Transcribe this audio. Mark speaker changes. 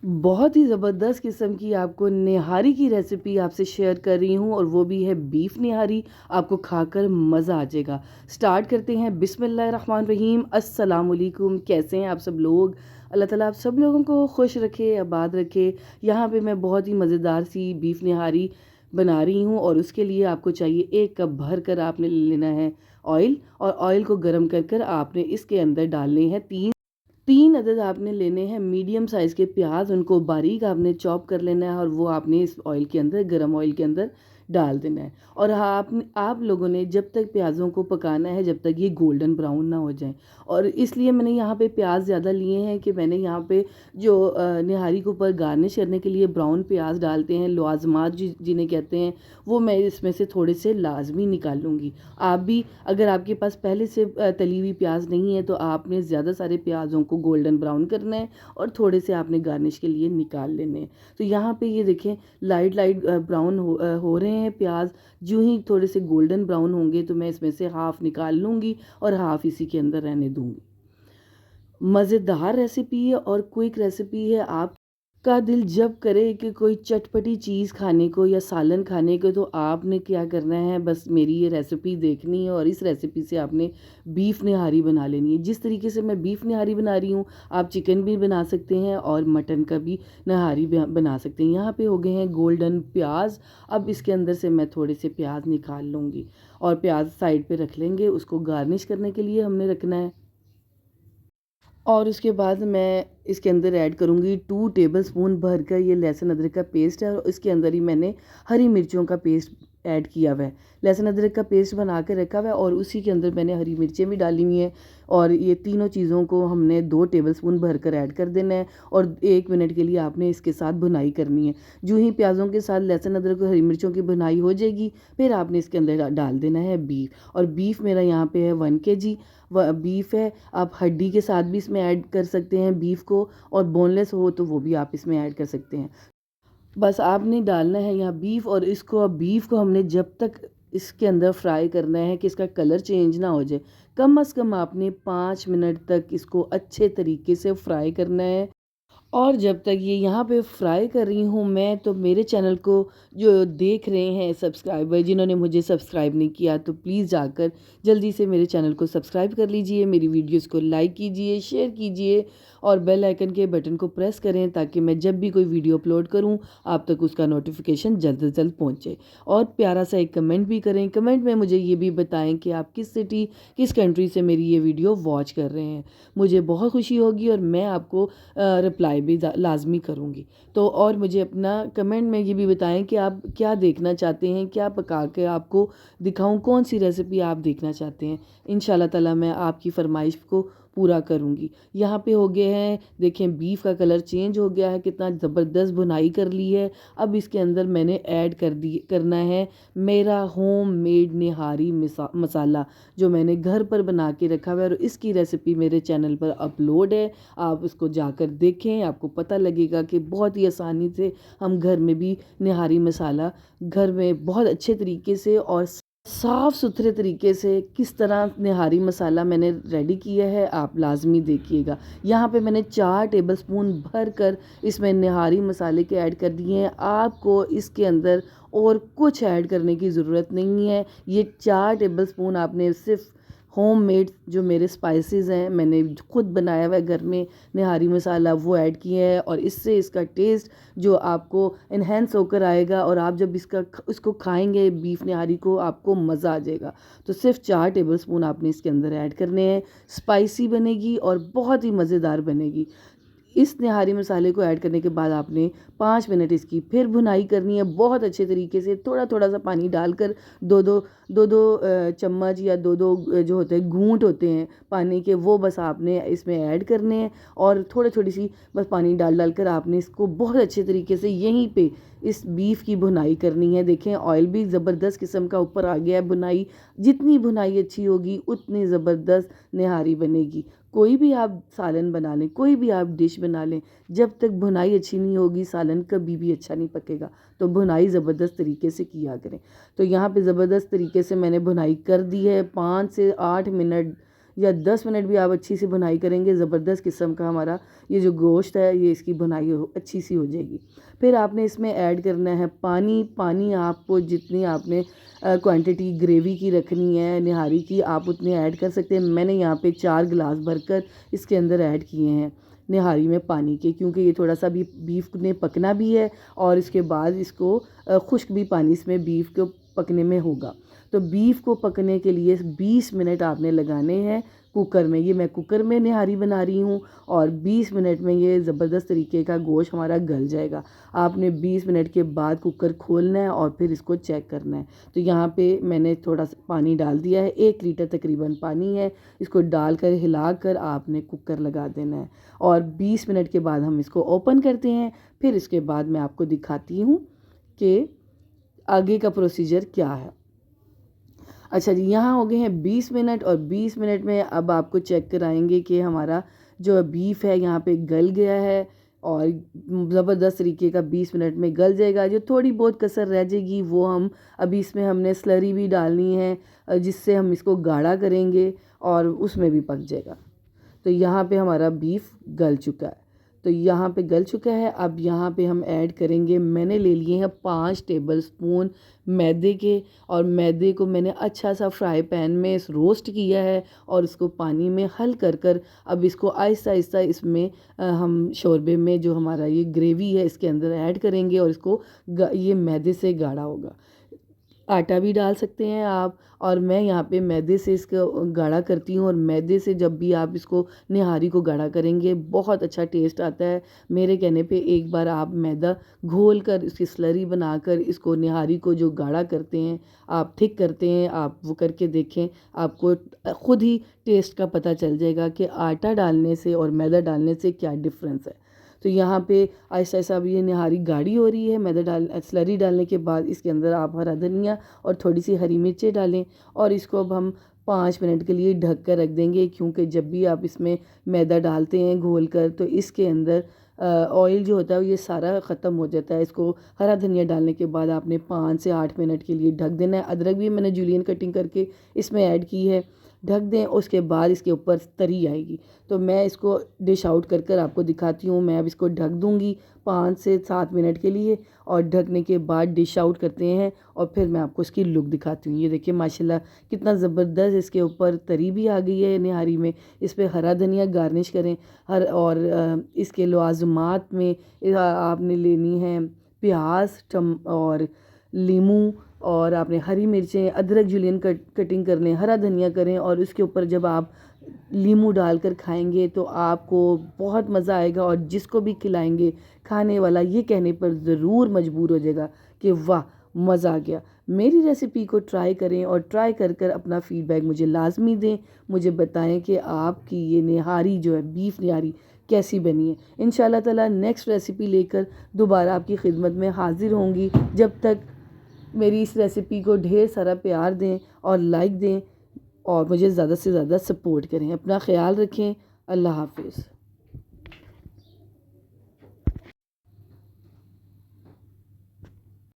Speaker 1: बहुत ही ज़बरदस्त किस्म की आपको निहारी की रेसिपी आपसे शेयर कर रही हूँ और वो भी है बीफ निहारी। आपको खाकर मज़ा आ जाएगा। स्टार्ट करते हैं। बिस्मिल्लाहिर्रहमानिर्रहीम। अस्सलाम वालेकुम। कैसे हैं आप सब लोग? अल्लाह ताला आप सब लोगों को खुश रखे, आबाद रखे। यहाँ पे मैं बहुत ही मज़ेदार सी बीफ निहारी बना रही हूँ और उसके लिए आपको चाहिए 1 कप भर कर आपने ले लेना है ऑयल, और ऑयल को गर्म कर कर आपने इसके अंदर डालने हैं 3 अदद आपने लेने हैं मीडियम साइज़ के प्याज। उनको बारीक आपने चॉप कर लेना है और वो आपने इस ऑयल के अंदर, गरम ऑयल के अंदर डाल देना है। और हाँ, आप लोगों ने जब तक प्याज़ों को पकाना है जब तक ये गोल्डन ब्राउन ना हो जाए। और इसलिए मैंने यहाँ पे प्याज ज़्यादा लिए हैं कि मैंने यहाँ पे जो निहारी के ऊपर गार्निश करने के लिए ब्राउन प्याज डालते हैं, लवाजमात जिन्हें कहते हैं, वो मैं इसमें से थोड़े से लाजमी निकाल लूँगी। आप भी, अगर आपके पास पहले से तली हुई प्याज नहीं है तो आपने ज़्यादा सारे प्याज़ों को गोल्डन ब्राउन करना है और थोड़े से आपने गार्निश के लिए निकाल लेने हैं। तो यहाँ पे ये देखें, लाइट लाइट ब्राउन हो रहे हैं प्याज। जो ही थोड़े से गोल्डन ब्राउन होंगे तो मैं इसमें से हाफ़ निकाल लूँगी और हाफ़ इसी के अंदर रहने दूँगी। मज़ेदार रेसिपी है और क्विक रेसिपी है। आपका दिल जब करे कि कोई चटपटी चीज़ खाने को या सालन खाने को, तो आपने क्या करना है, बस मेरी ये रेसिपी देखनी है और इस रेसिपी से आपने बीफ निहारी बना लेनी है। जिस तरीके से मैं बीफ निहारी बना रही हूँ, आप चिकन भी बना सकते हैं और मटन का भी निहारी बना सकते हैं। यहाँ पे हो गए हैं गोल्डन प्याज। अब इसके अंदर से मैं थोड़े से प्याज निकाल लूँगी और प्याज साइड पे रख लेंगे। उसको गार्निश करने के लिए हमने रखना है। और उसके बाद मैं इसके अंदर ऐड करूँगी 2 टेबलस्पून भरकर ये लहसुन अदरक का पेस्ट है और इसके अंदर ही मैंने हरी मिर्चों का पेस्ट ऐड किया हुआ है। लहसुन अदरक का पेस्ट बना के रखा हुआ है और उसी के अंदर मैंने हरी मिर्चें भी डाली हुई हैं। और ये तीनों चीज़ों को हमने 2 टेबलस्पून भरकर ऐड कर देना है और 1 मिनट के लिए आपने इसके साथ भुनाई करनी है। जो ही प्याज़ों के साथ लहसुन अदरक और हरी मिर्चों की भुनाई हो जाएगी, फिर आपने इसके अंदर डाल देना है बीफ। और बीफ मेरा यहाँ पे है 1 केजी बीफ है। आप हड्डी के साथ भी इसमें ऐड कर सकते हैं बीफ को, और बोनलेस हो तो वो भी आप इसमें ऐड कर सकते हैं। बस आपने डालना है यहाँ बीफ, और इसको, अब बीफ को हमने जब तक इसके अंदर फ्राई करना है कि इसका कलर चेंज ना हो जाए, कम से कम आपने 5 मिनट तक इसको अच्छे तरीके से फ्राई करना है। और जब तक ये यहाँ पे फ्राई कर रही हूँ मैं, तो मेरे चैनल को जो देख रहे हैं सब्सक्राइबर, जिन्होंने मुझे सब्सक्राइब नहीं किया, तो प्लीज़ जाकर जल्दी से मेरे चैनल को सब्सक्राइब कर लीजिए, मेरी वीडियोस को लाइक कीजिए, शेयर कीजिए और बेल आइकन के बटन को प्रेस करें ताकि मैं जब भी कोई वीडियो अपलोड करूँ आप तक उसका नोटिफिकेशन जल्द से जल्द पहुँचे। और प्यारा सा एक कमेंट भी करें। कमेंट में मुझे ये भी बताएं कि आप किस सिटी, किस कंट्री से मेरी ये वीडियो वॉच कर रहे हैं। मुझे बहुत खुशी होगी और मैं आपको रिप्लाई भी लाजमी करूँगी। तो और मुझे अपना कमेंट में ये भी बताएं कि आप क्या देखना चाहते हैं, क्या पका के आपको दिखाऊं, कौन सी रेसिपी आप देखना चाहते हैं। इंशाल्लाह ताला मैं आपकी फरमाइश को पूरा करूँगी। यहाँ पे हो गए हैं, देखें बीफ का कलर चेंज हो गया है, कितना ज़बरदस्त भुनाई कर ली है। अब इसके अंदर मैंने ऐड करना है मेरा होम मेड निहारी मसाला, जो मैंने घर पर बना के रखा हुआ है और इसकी रेसिपी मेरे चैनल पर अपलोड है। आप उसको जाकर देखें, आपको पता लगेगा कि बहुत ही आसानी से हम घर में भी निहारी मसाला घर में बहुत अच्छे तरीके से और साफ़ सुथरे तरीके से किस तरह निहारी मसाला मैंने रेडी किया है, आप लाजमी देखिएगा। यहाँ पे मैंने 4 टेबलस्पून भर कर इसमें निहारी मसाले के ऐड कर दिए हैं। आपको इसके अंदर और कुछ ऐड करने की ज़रूरत नहीं है। ये 4 टेबलस्पून आपने सिर्फ होममेड जो मेरे स्पाइसेस हैं, मैंने खुद बनाया हुआ है घर में निहारी मसाला, वो ऐड किए हैं और इससे इसका टेस्ट जो आपको इन्हेंस होकर आएगा और आप जब इसको खाएंगे बीफ निहारी को, आपको मज़ा आ जाएगा। तो सिर्फ 4 टेबलस्पून आपने इसके अंदर ऐड करने हैं। स्पाइसी बनेगी और बहुत ही मज़ेदार बनेगी। इस निहारी मसाले को ऐड करने के बाद आपने 5 मिनट इसकी फिर भुनाई करनी है बहुत अच्छे तरीके से, थोड़ा थोड़ा सा पानी डालकर। दो दो चम्मच या दो जो होते हैं घूंट होते हैं पानी के, वो बस आपने इसमें ऐड करने हैं और थोड़ी थोड़ी सी बस पानी डाल डाल कर आपने इसको बहुत अच्छे तरीके से यहीं पे इस बीफ की भुनाई करनी है। देखें ऑयल भी ज़बरदस्त किस्म का ऊपर आ गया है। भुनाई, जितनी भुनाई अच्छी होगी उतनी ज़बरदस्त निहारी बनेगी। कोई भी आप सालन बना लें, कोई भी आप डिश बना लें, जब तक भुनाई अच्छी नहीं होगी सालन कभी भी अच्छा नहीं पकेगा। तो भुनाई ज़बरदस्त तरीके से किया करें। तो यहाँ पे ज़बरदस्त तरीके से मैंने भुनाई कर दी है। 5 से 8 मिनट या 10 मिनट भी आप अच्छी सी भुनाई करेंगे, ज़बरदस्त किस्म का हमारा ये जो गोश्त है ये इसकी भुनाई अच्छी सी हो जाएगी। फिर आपने इसमें ऐड करना है पानी। पानी आपको जितनी आपने क्वांटिटी ग्रेवी की रखनी है निहारी की, आप उतने ऐड कर सकते हैं। मैंने यहाँ पे 4 गिलास भरकर इसके अंदर ऐड किए हैं निहारी में पानी के, क्योंकि ये थोड़ा सा भी बीफ ने पकना भी है और इसके बाद इसको खुश्क भी पानी इसमें बीफ को पकने में होगा। तो बीफ को पकने के लिए 20 मिनट आपने लगाने हैं कुकर में। ये मैं कुकर में निहारी बना रही हूँ और 20 मिनट में ये ज़बरदस्त तरीके का गोश्त हमारा गल जाएगा। आपने 20 मिनट के बाद कुकर खोलना है और फिर इसको चेक करना है। तो यहाँ पे मैंने थोड़ा सा पानी डाल दिया है, 1 लीटर तकरीबन पानी है। इसको डालकर हिलाकर आपने कुकर लगा देना है और 20 मिनट के बाद हम इसको ओपन करते हैं। फिर इसके बाद मैं आपको दिखाती हूँ कि आगे का प्रोसीजर क्या है। अच्छा जी, यहाँ हो गए हैं 20 मिनट और 20 मिनट में अब आपको चेक कराएंगे कि हमारा जो बीफ है यहाँ पे गल गया है और ज़बरदस्त तरीके का 20 मिनट में गल जाएगा। जो थोड़ी बहुत कसर रह जाएगी वो हम अभी इसमें हमने स्लरी भी डालनी है जिससे हम इसको गाढ़ा करेंगे और उसमें भी पक जाएगा। तो यहाँ पे हमारा बीफ गल चुका है। तो यहाँ पे गल चुका है। अब यहाँ पे हम ऐड करेंगे, मैंने ले लिए हैं 5 टेबलस्पून मैदे के और मैदे को मैंने अच्छा सा फ्राई पैन में रोस्ट किया है और उसको पानी में हल कर कर अब इसको आहिस्ता आहिस्ता इसमें हम शोरबे में जो हमारा ये ग्रेवी है इसके अंदर ऐड करेंगे और इसको ये मैदे से गाढ़ा होगा। आटा भी डाल सकते हैं आप और मैं यहाँ पे मैदे से इसको गाढ़ा करती हूँ और मैदे से जब भी आप इसको निहारी को गाढ़ा करेंगे बहुत अच्छा टेस्ट आता है। मेरे कहने पे एक बार आप मैदा घोल कर इसकी स्लरी बनाकर इसको निहारी को जो गाढ़ा करते हैं आप थिक करते हैं, आप वो करके देखें, आपको ख़ुद ही टेस्ट का पता चल जाएगा कि आटा डालने से और मैदा डालने से क्या डिफरेंस है। तो यहाँ पे आहिस्ता आहिस्ता अब ये निहारी गाढ़ी हो रही है। मैदा स्लरी डालने के बाद इसके अंदर आप हरा धनिया और थोड़ी सी हरी मिर्चें डालें और इसको अब हम 5 मिनट के लिए ढक कर रख देंगे, क्योंकि जब भी आप इसमें मैदा डालते हैं घोल कर तो इसके अंदर ऑयल जो होता है ये सारा ख़त्म हो जाता है। इसको हरा धनिया डालने के बाद आपने 5 से 8 मिनट के लिए ढक देना है। अदरक भी मैंने जूलियन कटिंग करके इसमें ऐड की है। ढक दें, उसके बाद इसके ऊपर तरी आएगी। तो मैं इसको डिश आउट कर कर आपको दिखाती हूँ। मैं अब इसको ढक दूँगी 5 से 7 मिनट के लिए और ढकने के बाद डिश आउट करते हैं और फिर मैं आपको इसकी लुक दिखाती हूँ। ये देखिए माशाल्लाह कितना ज़बरदस्त इसके ऊपर तरी भी आ गई है निहारी में। इस पर हरा धनिया गार्निश करें और इसके लवाज़मात में आपने लेनी है प्याज और लीमू और आपने हरी मिर्चें, अदरक जूलियन कटिंग कर लें, हरा धनिया करें और उसके ऊपर जब आप लीमू डालकर खाएंगे तो आपको बहुत मज़ा आएगा और जिसको भी खिलाएंगे खाने वाला ये कहने पर ज़रूर मजबूर हो जाएगा कि वाह मज़ा आ गया। मेरी रेसिपी को ट्राई करें और ट्राई कर कर अपना फ़ीडबैक मुझे लाजमी दें। मुझे बताएं कि आपकी ये निहारी जो है बीफ निहारी कैसी बनी है। इंशाल्लाह ताला नेक्स्ट रेसिपी लेकर दोबारा आपकी खिदमत में हाज़िर होंगी। जब तक मेरी इस रेसिपी को ढेर सारा प्यार दें और लाइक दें और मुझे ज़्यादा से ज़्यादा सपोर्ट करें। अपना ख्याल रखें। अल्लाह हाफ़िज़।